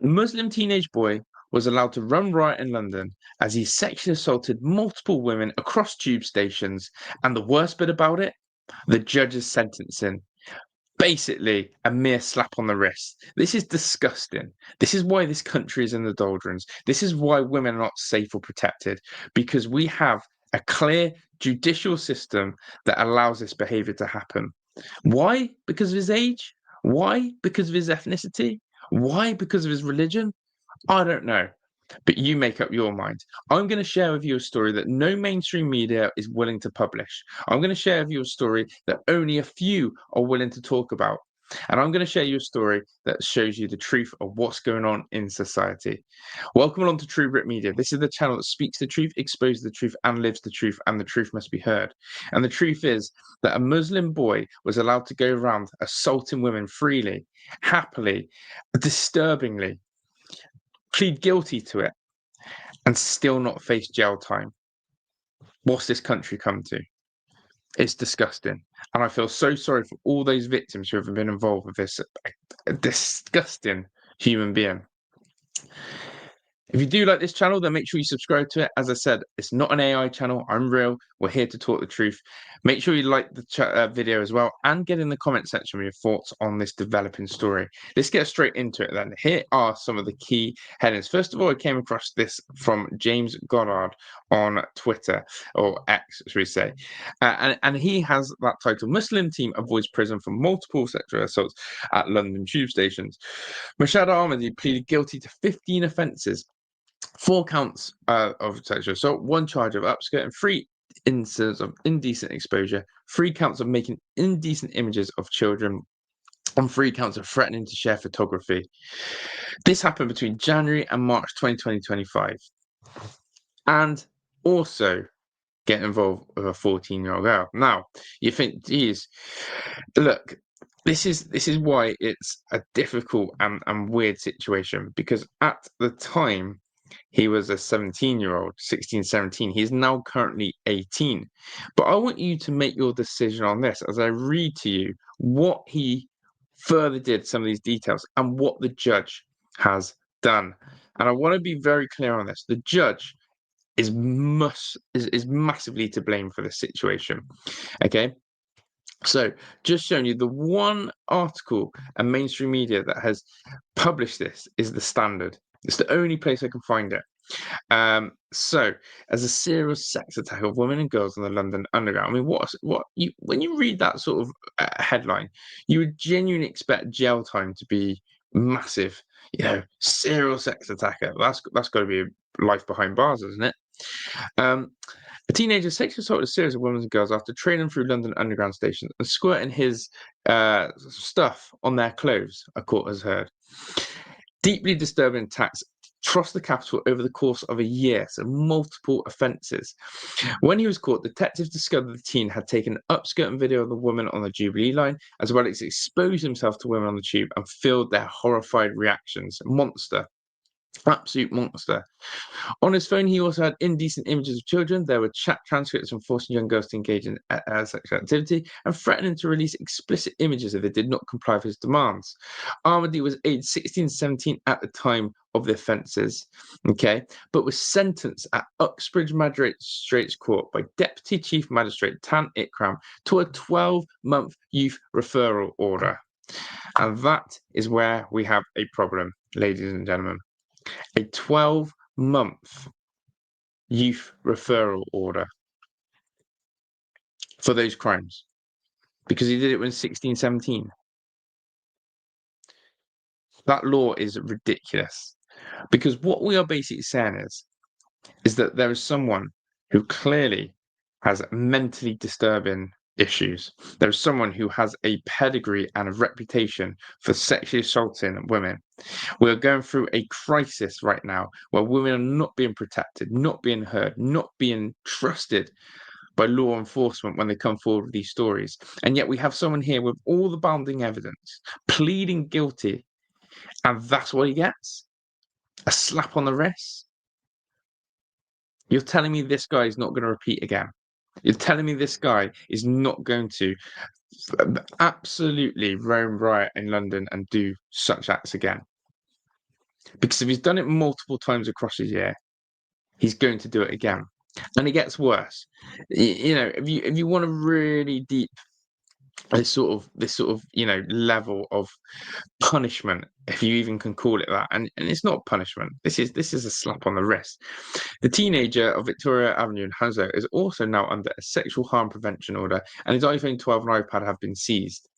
A Muslim teenage boy was allowed to run riot in London as he sexually assaulted multiple women across tube stations. And the worst bit about it, the judge's sentencing. Basically, a mere slap on the wrist. This is disgusting. This is why this country is in the doldrums. This is why women are not safe or protected, because we have a clear judicial system that allows this behavior to happen. Why? Because of his age? Why? Because of his ethnicity? Why? Because of his religion? I don't know. But you make up your mind. I'm going to share with you a story that no mainstream media is willing to publish. I'm going to share with you a story that only a few are willing to talk about. And I'm going to share you a story that shows you the truth of what's going on in society. Welcome along to True Brit Media. This is the channel that speaks the truth, exposes the truth, and lives the truth, and the truth must be heard. And the truth is that a Muslim boy was allowed to go around assaulting women freely, happily, disturbingly, plead guilty to it, and still not face jail time. What's this country come to? It's disgusting. And I feel so sorry for all those victims who have been involved with this disgusting human being. If you do like this channel, then make sure you subscribe to it. As I said, it's not an AI channel. I'm real. We're here to talk the truth. Make sure you like the video as well and get in the comment section with your thoughts on this developing story. Let's get straight into it then. Here are some of the key headings. First of all, I came across this from James Goddard on Twitter, or X, should we say. And he has that title, Muslim Team Avoids Prison for Multiple Sexual Assaults at London Tube Stations. Mashhad Ahmadi pleaded guilty to 15 offences. 4 counts of sexual assault, 1 charge of upskirt, and 3 incidents of indecent exposure, 3 counts of making indecent images of children, and 3 counts of threatening to share photography. This happened between January and March 2025. And also get involved with a 14-year-old girl. Now, you think, geez, look, this is why it's a difficult and weird situation, because at the time he was a 17-year-old, 16, 17. He's now currently 18. But I want you to make your decision on this as I read to you what he further did, some of these details, and what the judge has done. And I want to be very clear on this. The judge is massively to blame for this situation. Okay. So, just showing you the one article and mainstream media that has published this is The Standard. It's the only place I can find it. So, as a serious sex attack of women and girls on the London Underground. I mean, when you read that sort of headline, you would genuinely expect jail time to be massive. Serial sex attacker. That's got to be life behind bars, isn't it? A teenager sexually assaulted a series of women and girls after trailing through London Underground stations and squirting his stuff on their clothes, a court has heard. Deeply disturbing attacks across the capital over the course of a year, so multiple offences. When he was caught, detectives discovered the teen had taken an upskirting video of the woman on the Jubilee line, as well as exposed himself to women on the tube and filmed their horrified reactions. Monster. Absolute monster. On his phone, he also had indecent images of children. There were chat transcripts and forcing young girls to engage in sexual activity and threatening to release explicit images if they did not comply with his demands. Ahmadi was aged 16, 17 at the time of the offences, but was sentenced at Uxbridge Magistrates Court by Deputy Chief Magistrate Tan Ikram to a 12-month youth referral order. And that is where we have a problem, ladies and gentlemen. A 12-month youth referral order for those crimes because he did it when 16, 17. That law is ridiculous, because what we are basically saying is that there is someone who clearly has mentally disturbing issues. There is someone who has a pedigree and a reputation for sexually assaulting women. We are going through a crisis right now where women are not being protected, not being heard, not being trusted by law enforcement when they come forward with these stories. And yet we have someone here with all the bounding evidence, pleading guilty, and that's what he gets? A slap on the wrist? You're telling me this guy is not going to repeat again? You're telling me this guy is not going to absolutely roam riot in London and do such acts again? Because if he's done it multiple times across his year, he's going to do it again. And it gets worse. If you want a really deep this sort of level of punishment, if you even can call it that, and it's not punishment. This is a slap on the wrist. The teenager of Victoria Avenue in Hangzhou is also now under a sexual harm prevention order, and his iPhone 12 and iPad have been seized.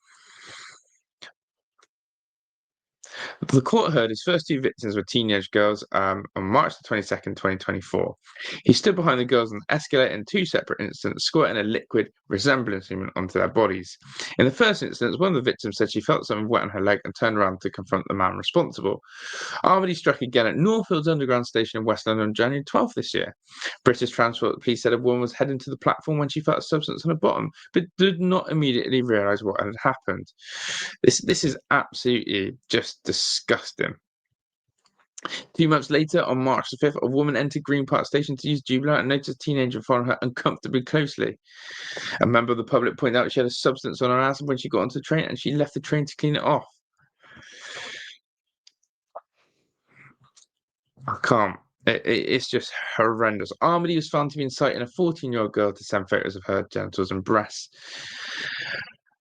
The court heard his first two victims were teenage girls on March the 22nd, 2024. He stood behind the girls on the escalator in two separate incidents, squirting a liquid resembling onto their bodies. In the first instance, one of the victims said she felt something wet on her leg and turned around to confront the man responsible. Armady struck again at Northfields Underground Station in West London on January 12th this year. British Transport Police said a woman was heading to the platform when she felt a substance on her bottom, but did not immediately realise what had happened. This is absolutely just disgusting. 2 months later, on March the 5th, a woman entered Green Park Station to use Jubilant and noticed a teenager following her uncomfortably closely. A member of the public pointed out she had a substance on her ass when she got onto the train, and she left the train to clean it off. I can't. It's just horrendous. Armady was found to be inciting a 14-year-old girl to send photos of her genitals and breasts.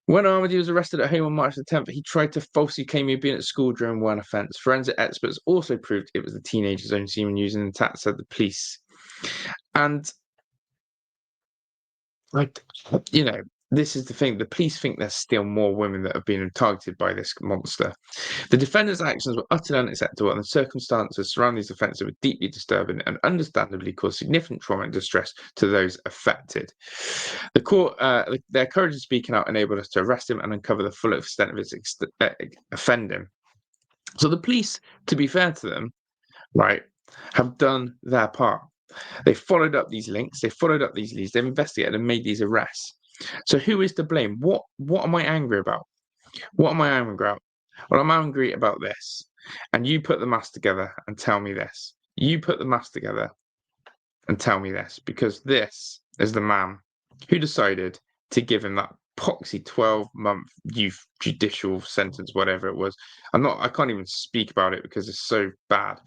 When Armady was arrested at home on March the 10th, he tried to falsely claim he'd been at school during one offence. Forensic experts also proved it was the teenager's own semen used in the attack, said the police. And, like, this is the thing. The police think there's still more women that have been targeted by this monster. The defendant's actions were utterly unacceptable, and the circumstances surrounding these offences were deeply disturbing and understandably caused significant trauma and distress to those affected. The court, their courage in speaking out enabled us to arrest him and uncover the full extent of his offending. So the police, to be fair to them, right, have done their part. They followed up these links, they followed up these leads, they've investigated and made these arrests. So who is to blame? What am I angry about? What am I angry about? Well, I'm angry about this. And you put the maths together and tell me this. You put the maths together and tell me this, because this is the man who decided to give him that poxy 12-month youth judicial sentence, whatever it was. I can't even speak about it because it's so bad.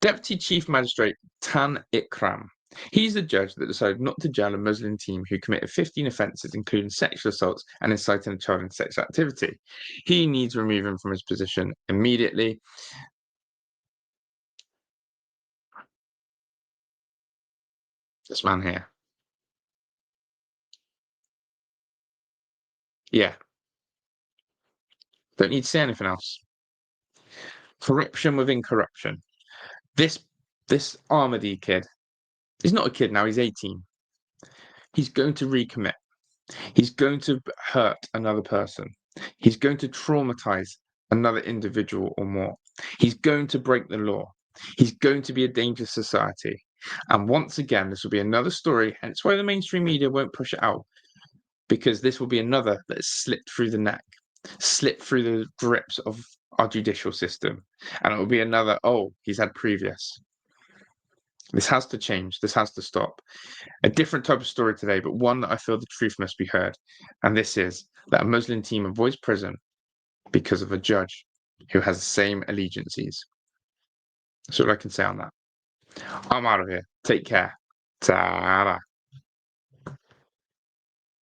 Deputy Chief Magistrate Tan Ikram. He's the judge that decided not to jail a Muslim teen who committed 15 offences, including sexual assaults and inciting a child in sexual activity. He needs removing from his position immediately. This man here. Yeah. Don't need to say anything else. Corruption within corruption. This Armady kid, he's not a kid now, he's 18. He's going to recommit. He's going to hurt another person. He's going to traumatize another individual or more. He's going to break the law. He's going to be a danger to society. And once again, this will be another story, hence why the mainstream media won't push it out, because this will be another that has slipped through the neck, slipped through the grips of our judicial system. And it will be another, oh, he's had previous. This has to change. This has to stop. A different type of story today, but one that I feel the truth must be heard. And this is that a Muslim team avoids prison because of a judge who has the same allegiances. That's all I can say on that. I'm out of here. Take care. Ta-da.